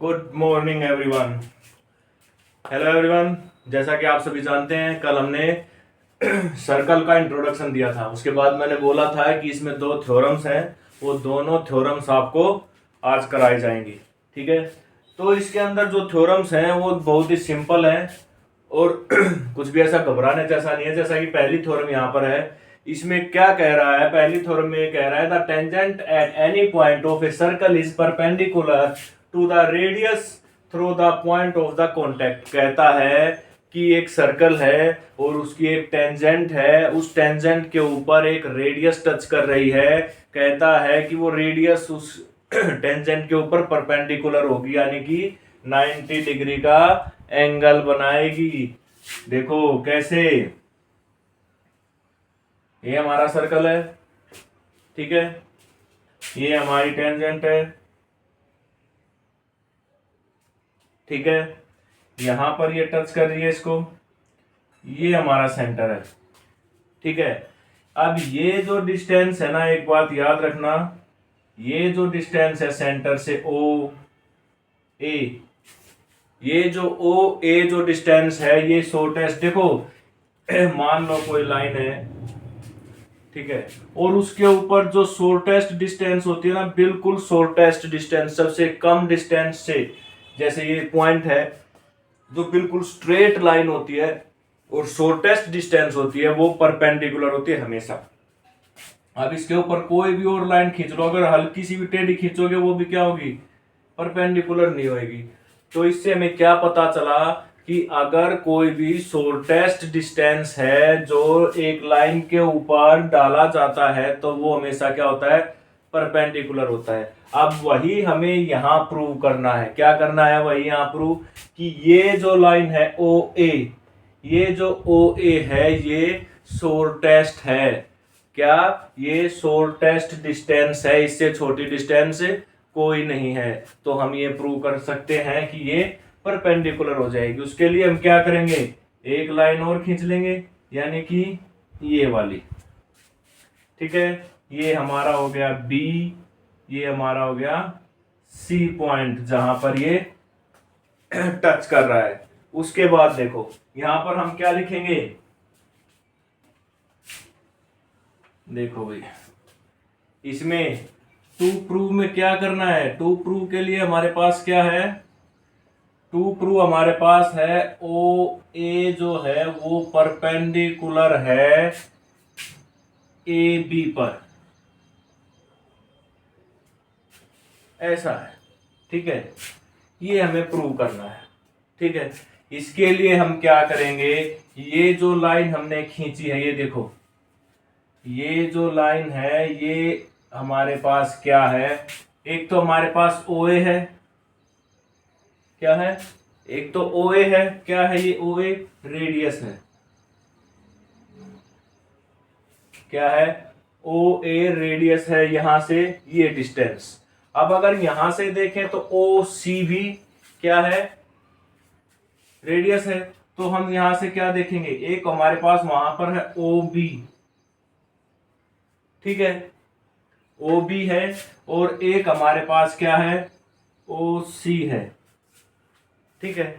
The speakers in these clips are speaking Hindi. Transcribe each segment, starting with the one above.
Good morning everyone. Hello everyone. जैसा कि आप सभी जानते हैं, कल हमने सर्कल का इंट्रोडक्शन दिया था। उसके बाद मैंने बोला था कि इसमें दो थ्योरम्स हैं, वो दोनों थ्योरम्स आपको आज कराई जाएंगी। ठीक है, तो इसके अंदर जो थ्योरम्स हैं वो बहुत ही सिंपल हैं और कुछ भी ऐसा घबराने जैसा नहीं है। जैसा कि पहली थ्योरम यहाँ पर है, इसमें क्या कह रहा है, पहली थ्योरम में ये कह रहा है the tangent at any point of a circle is perpendicular to the radius through the point of the contact. कहता है कि एक सर्कल है और उसकी एक टेंजेंट है, उस टेंजेंट के ऊपर एक रेडियस टच कर रही है। कहता है कि वो रेडियस उस टेंजेंट के ऊपर परपेंडिकुलर होगी, यानी कि 90 डिग्री का एंगल बनाएगी। देखो कैसे, ये हमारा सर्कल है, ठीक है, ये हमारी टेंजेंट है, ठीक है, यहां पर ये टच कर रही है इसको, ये हमारा सेंटर है, ठीक है। अब ये जो डिस्टेंस है ना, एक बात याद रखना, ये जो डिस्टेंस है सेंटर से ओ ए, ये जो ओ ए जो डिस्टेंस है ये शॉर्टेस्ट, देखो मान लो कोई लाइन है, ठीक है, और उसके ऊपर जो शॉर्टेस्ट डिस्टेंस होती है ना, बिल्कुल शॉर्टेस्ट डिस्टेंस, सबसे कम डिस्टेंस से, जैसे ये पॉइंट है जो बिल्कुल स्ट्रेट लाइन होती है और शॉर्टेस्ट डिस्टेंस होती है वो परपेंडिकुलर होती है हमेशा। अब इसके ऊपर कोई भी और लाइन खींच लो, अगर हल्की सी भी टेढ़ी खींचोगे वो भी क्या होगी, परपेंडिकुलर नहीं होगी। तो इससे हमें क्या पता चला कि अगर कोई भी शॉर्टेस्ट डिस्टेंस है जो एक लाइन के ऊपर डाला जाता है तो वो हमेशा क्या होता है, परपेंडिकुलर होता है। अब वही हमें यहाँ प्रूव करना है, क्या करना है, वही यहाँ प्रूव कि ये जो लाइन है ओ ए, ये जो ओ ए है ये शॉर्टेस्ट है। क्या ये शॉर्टेस्ट डिस्टेंस है, इससे छोटी डिस्टेंस कोई नहीं है। तो हम ये प्रूव कर सकते हैं कि ये परपेंडिकुलर हो जाएगी। उसके लिए हम क्या करेंगे, एक लाइन और खींच लेंगे, यानी कि ये वाली, ठीक है। ये हमारा हो गया बी, ये हमारा हो गया सी पॉइंट जहां पर ये टच कर रहा है। उसके बाद देखो यहां पर हम क्या लिखेंगे, देखो भाई इसमें टू प्रूव में क्या करना है, टू प्रूव के लिए हमारे पास क्या है, टू प्रूव हमारे पास है ओ ए जो है वो परपेंडिकुलर है ए बी पर, ऐसा है, ठीक है। ये हमें प्रूव करना है, ठीक है। इसके लिए हम क्या करेंगे, ये जो लाइन हमने खींची है, ये देखो, ये जो लाइन है ये हमारे पास क्या है, एक तो हमारे पास ओ ए है, क्या है, एक तो ओ ए है, क्या है ये ओ ए, रेडियस है, क्या है, ओ ए रेडियस है यहां से ये डिस्टेंस। अब अगर यहां से देखें तो ओ सी भी क्या है, रेडियस है। तो हम यहां से क्या देखेंगे, एक हमारे पास वहां पर है ओ बी, ठीक है, ओ बी है, और एक हमारे पास क्या है, ओ सी है, ठीक है।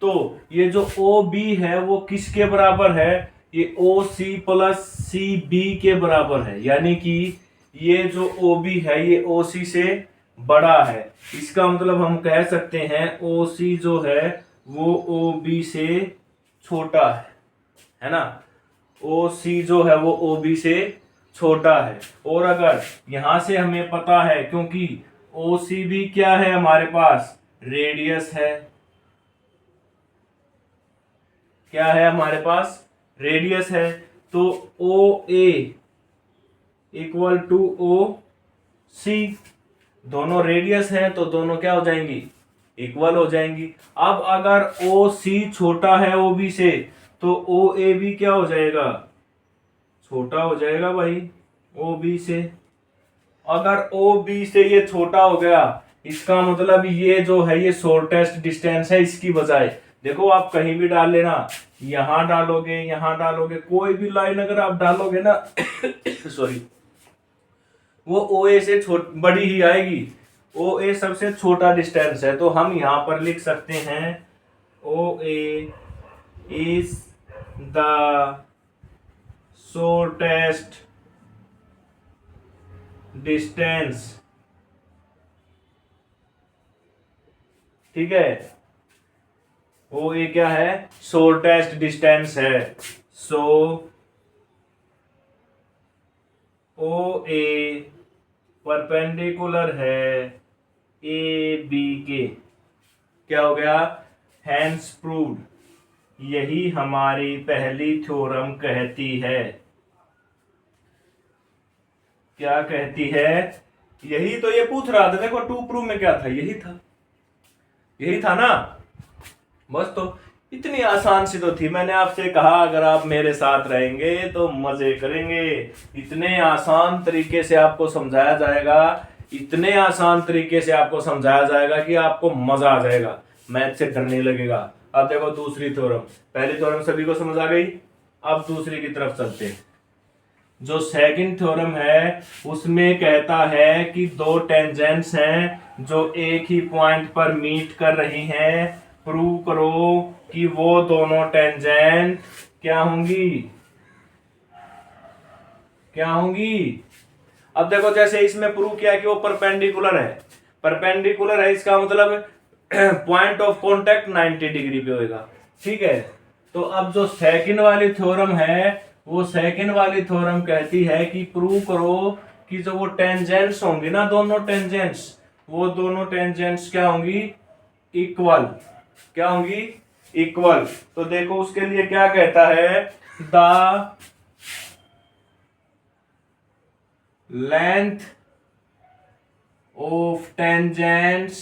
तो ये जो ओ बी है वो किसके बराबर है, ये ओ सी प्लस सी बी के बराबर है, यानी कि ये जो ओ बी है ये ओ सी से बड़ा है। इसका मतलब हम कह सकते हैं ओ सी जो है वो ओ बी से छोटा है ना, ओ सी जो है वो ओ बी से छोटा है। और अगर यहां से हमें पता है, क्योंकि ओ सी भी क्या है हमारे पास, रेडियस है, क्या है हमारे पास, रेडियस है। तो ओ ए इक्वल टू ओ सी, दोनों रेडियस है तो दोनों क्या हो जाएंगी, इक्वल हो जाएंगी। अब अगर ओ सी छोटा है ओ बी से तो ओ ए भी क्या हो जाएगा, छोटा हो जाएगा भाई ओ बी से। अगर ओ बी से ये छोटा हो गया, इसका मतलब ये जो है ये शॉर्टेस्ट डिस्टेंस है इसकी बजाय। देखो आप कहीं भी डाल लेना, यहां डालोगे, यहां डालोगे, कोई भी लाइन अगर आप डालोगे ना सॉरी, वो ओ ए से बड़ी ही आएगी। ओ ए सबसे छोटा डिस्टेंस है, तो हम यहां पर लिख सकते हैं O A is the shortest distance. ठीक है, ओ ए क्या है, शॉर्टेस्ट डिस्टेंस है। सो ओ ए परपेंडिकुलर है ए बी के। क्या हो गया, हैंस प्रूव्ड। यही हमारी पहली थ्योरम कहती है। क्या कहती है, यही तो ये पूछ रहा था। देखो टू प्रूव में क्या था, यही था, यही था ना। बस तो इतनी आसान सी तो थी। मैंने आपसे कहा अगर आप मेरे साथ रहेंगे तो मजे करेंगे। इतने आसान तरीके से आपको समझाया जाएगा, इतने आसान तरीके से आपको समझाया जाएगा कि आपको मजा आ जाएगा, मैथ से डर नहीं लगेगा। अब देखो दूसरी थ्योरम, पहली थ्योरम सभी को समझ आ गई, अब दूसरी की तरफ चलते हैं। जो सेकंड थ्योरम है उसमें कहता है कि दो टेंजेंट्स हैं जो एक ही पॉइंट पर मीट कर रही हैं, प्रूव करो कि वो दोनों टेंजेंट क्या होंगी, क्या होंगी। अब देखो जैसे इसमें प्रूव किया कि वो परपेंडिकुलर है, परपेंडिकुलर है इसका मतलब पॉइंट ऑफ कांटेक्ट 90 डिग्री पे होगा। ठीक है, तो अब जो सेकंड वाली थ्योरम है, वो सेकंड वाली थ्योरम कहती है कि प्रूव करो कि जो वो टेंजेंट्स होंगी ना, दोनों टेंजेंट्स, वो दोनों टेंजेंट्स क्या होंगी, इक्वल। क्या होंगी, इक्वल। तो देखो उसके लिए क्या कहता है, द लेंथ ऑफ टेंजेंट्स,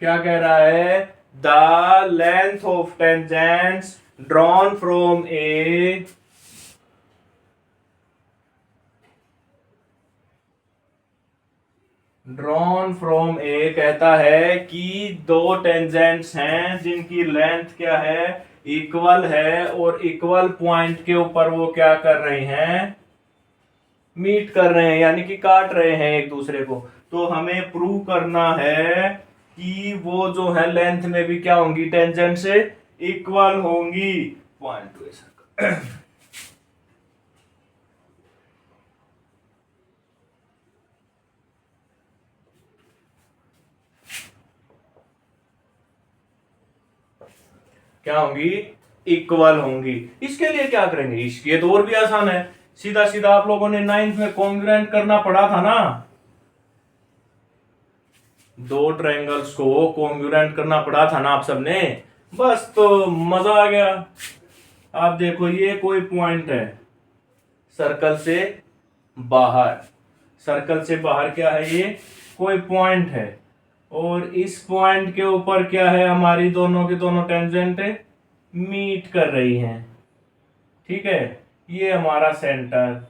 क्या कह रहा है, the length of tangents drawn from a drawn from a कहता है कि दो टेंजेंट्स हैं जिनकी लेंथ क्या है, इक्वल है, और इक्वल पॉइंट के ऊपर वो क्या कर रहे हैं, मीट कर रहे हैं, यानी कि काट रहे हैं एक दूसरे को। तो हमें प्रूव करना है कि वो जो है लेंथ में भी क्या होंगी, टेंजेंट से इक्वल होंगी। Point two circle. क्या होंगी, इक्वल होंगी। इसके लिए क्या करेंगे, इसके तो और भी आसान है, सीधा सीधा आप लोगों ने नाइन्थ में कॉन्ग्रुएंट करना पड़ा था ना, दो ट्रायंगल्स को कॉन्ग्रुएंट करना पड़ा था ना आप सबने। बस तो मजा आ गया। आप देखो ये कोई पॉइंट है सर्कल से बाहर, सर्कल से बाहर क्या है, ये कोई पॉइंट है, और इस पॉइंट के ऊपर क्या है, हमारी दोनों की दोनों टेंजेंट मीट कर रही हैं। ठीक है, ये हमारा सेंटर,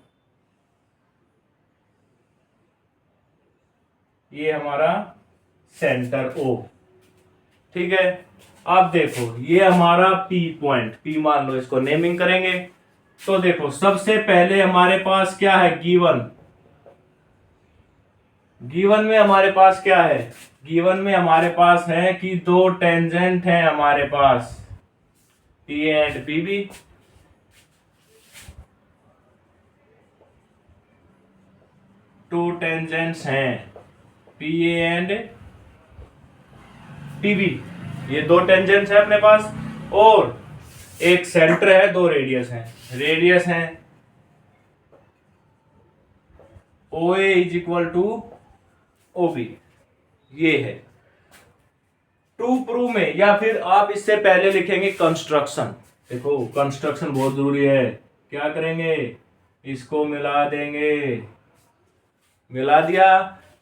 ये हमारा सेंटर ओ। ठीक है, अब देखो ये हमारा पी पॉइंट, पी मान लो, इसको नेमिंग करेंगे। तो देखो सबसे पहले हमारे पास क्या है, गिवन। गिवन में हमारे पास क्या है, गिवन में हमारे पास है कि दो टेंजेंट हैं हमारे पास, P and P B. Two tangents हैं P A and P B, ये दो टेंजेंट्स हैं अपने पास, और एक सेंटर है, दो रेडियस हैं, रेडियस हैं O A is equal to O B. ये है टू प्रूव में, या फिर आप इससे पहले लिखेंगे कंस्ट्रक्शन। देखो कंस्ट्रक्शन बहुत जरूरी है। क्या करेंगे, इसको मिला देंगे, मिला दिया,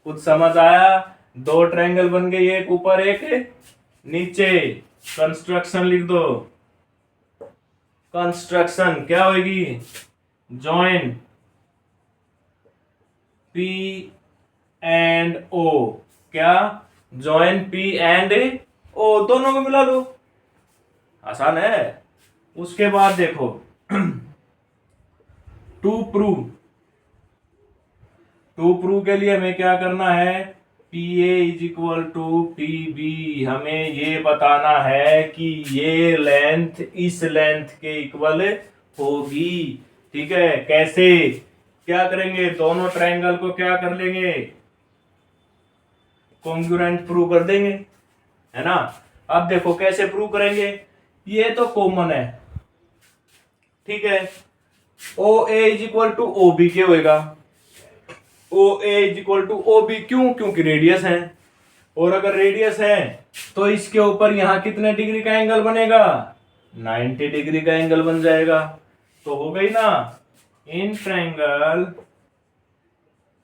कुछ समझ आया, दो ट्रायंगल बन गए, एक ऊपर एक नीचे, कंस्ट्रक्शन लिख दो। कंस्ट्रक्शन क्या होगी, जॉइन पी एंड ओ। क्या, जॉइन पी एंड ओ, दोनों को मिला लो, आसान है। उसके बाद देखो टू प्रूव, टू प्रूव के लिए हमें क्या करना है, P A is equal to P B. हमें ये बताना है कि ये लेंथ इस लेंथ के इक्वल होगी। ठीक है, कैसे, क्या करेंगे, दोनों ट्रायंगल को क्या कर लेंगे, कॉन्ग्रुएंट प्रूव कर देंगे, है ना। अब देखो कैसे प्रूव करेंगे, ये तो कॉमन है। ठीक है, O A is equal to O B क्या होएगा, O A is equal to O B, क्यों, क्योंकि रेडियस है। और अगर रेडियस है तो इसके ऊपर यहां कितने डिग्री का एंगल बनेगा, 90 डिग्री का एंगल बन जाएगा। तो हो गई ना, in triangle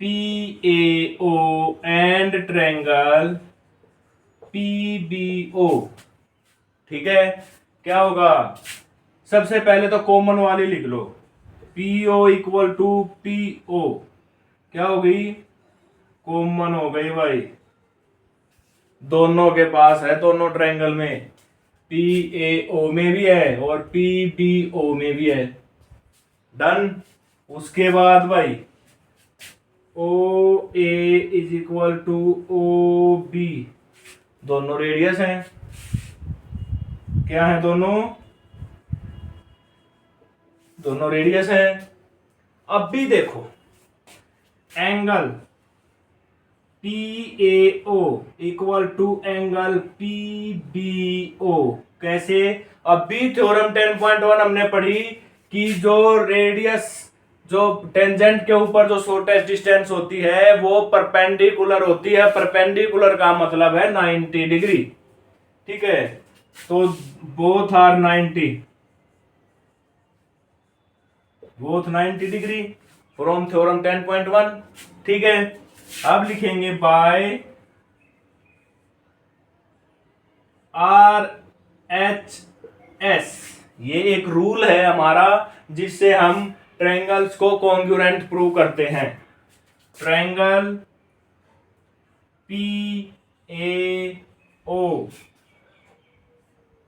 P A O and triangle P B O. ठीक है, क्या होगा, सबसे पहले तो कॉमन वाली लिख लो, P O equal to P O, क्या हो गई, कॉमन हो गई भाई, दोनों के पास है, दोनों ट्रायंगल में पी ए ओ में भी है और पी बी ओ में भी है। डन। उसके बाद भाई O A is equal to O B, दोनों रेडियस हैं, क्या है, दोनों रेडियस है। अब भी देखो angle P A O equal to angle P B O, कैसे, अब भी थ्योरम 10.1 हमने पढ़ी कि जो रेडियस, जो टेंजेंट के ऊपर जो शॉर्टेस्ट डिस्टेंस होती है वो परपेंडिकुलर होती है। परपेंडिकुलर का मतलब है 90 डिग्री। ठीक है, तो both are 90, both 90 degree from theorem 10.1। ठीक है, अब लिखेंगे बाय आर एच एस, ये एक रूल है हमारा जिससे हम ट्रायंगल्स को कॉन्ग्रुएंट प्रूव करते हैं। Triangle P A O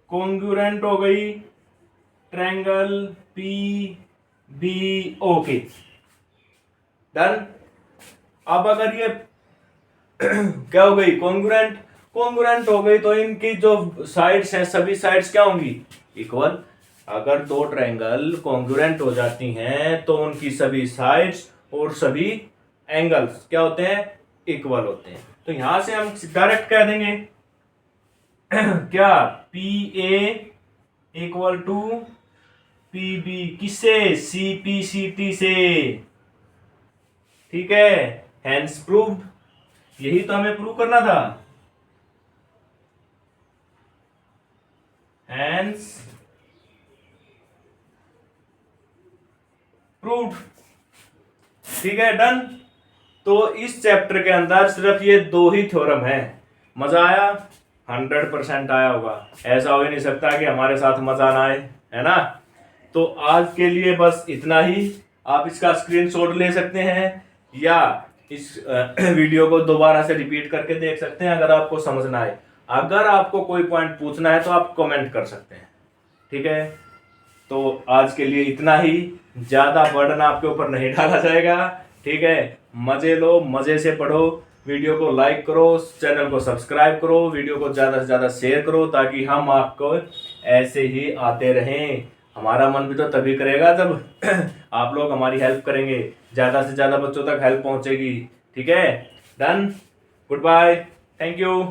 congruent हो गई ट्रायंगल पी बी ओ के। डन। अब अगर ये क्या हो गई, कॉन्ग्रुएंट, कॉन्ग्रुएंट हो गई तो इनकी जो साइड्स हैं सभी साइड्स क्या होंगी, इक्वल। अगर दो ट्रायंगल कॉन्ग्रुएंट हो जाती हैं तो उनकी सभी साइड्स और सभी एंगल्स क्या होते हैं, इक्वल होते हैं। तो यहां से हम डायरेक्ट कह देंगे क्या, P A equal to P B, किससे, सी पी सी टी से। ठीक है, हैंस प्रूव्ड, यही तो हमें प्रूव करना था, हैंस प्रूव्ड। ठीक है, डन। तो इस चैप्टर के अंदर सिर्फ ये दो ही थ्योरम है। मजा आया, 100% आया होगा, ऐसा हो ही नहीं सकता कि हमारे साथ मजा ना आए, है ना। तो आज के लिए बस इतना ही। आप इसका स्क्रीनशॉट ले सकते हैं या इस वीडियो को दोबारा से रिपीट करके देख सकते हैं अगर आपको समझ ना आए। अगर आपको कोई पॉइंट पूछना है तो आप कमेंट कर सकते हैं। ठीक है, तो आज के लिए इतना ही, ज्यादा बर्डन आपके ऊपर नहीं डाला जाएगा। ठीक है, मजे लो, मजे से पढ़ो, वीडियो को लाइक करो, चैनल को सब्सक्राइब करो, वीडियो को ज्यादा से ज्यादा शेयर करो ताकि हम आपको ऐसे ही आते रहें। हमारा मन भी तो तभी करेगा जब आप लोग हमारी हेल्प करेंगे, ज्यादा से ज्यादा बच्चों तक हेल्प पहुंचेगी। ठीक है, done, good bye, thank you.